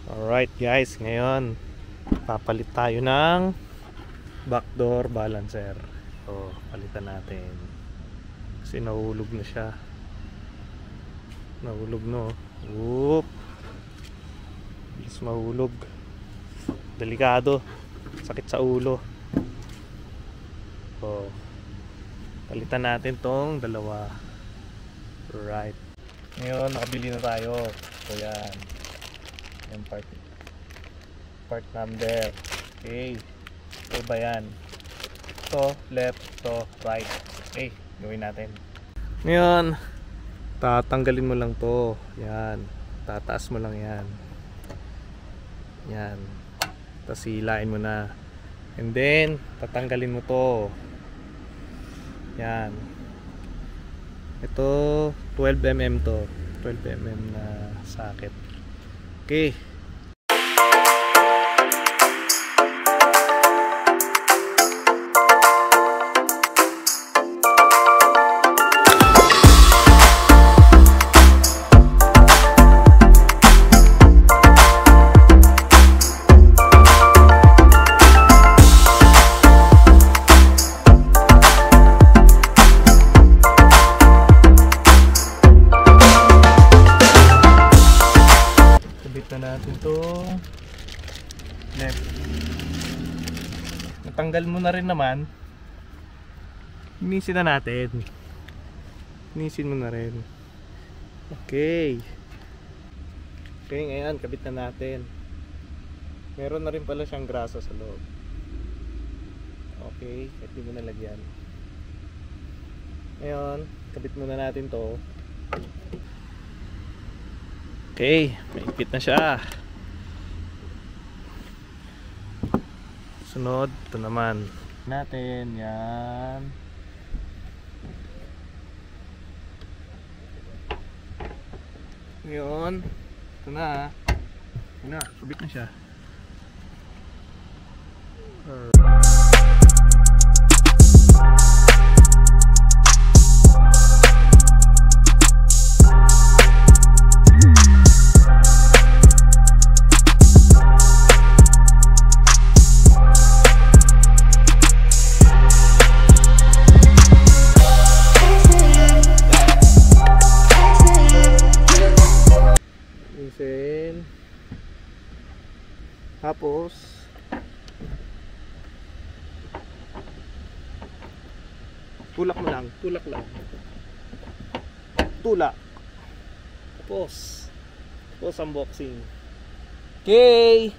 Alright guys, ngayon papalit tayo ng backdoor balancer. So, palitan natin. Kasi nahulog na siya. Nahulog no. Whoop. Bilis mahulog. Delikado. Sakit sa ulo. So, palitan natin tong dalawa. Right. Ngayon, nakabili na tayo. So, yan. Yung part number. Okay. So ba yan? So left, so right. Okay, gawin natin. Ngayon, tatanggalin mo lang to. Yan. Tataas mo lang yan. Yan. Tapos hilain mo na. And then, tatanggalin mo to. Yan. Ito, 12mm to. 12mm na socket. Okay. Natin to left. Natanggal mo na rin naman. Linisin na natin. Linisin mo na rin. Okay. Okay, ngayon kabit na natin. Meron na rin pala siyang grasa sa loob. Okay, kahit di mo nalagyan. Ngayon, kabit muna natin to. Okay, maipit na siya. Sunod, ito naman natin, yan. Ngayon, ito na. Ito na, kabit na siya. Tapos tulak mo lang, tulak lang. Tulak. Tapos unboxing. Okay.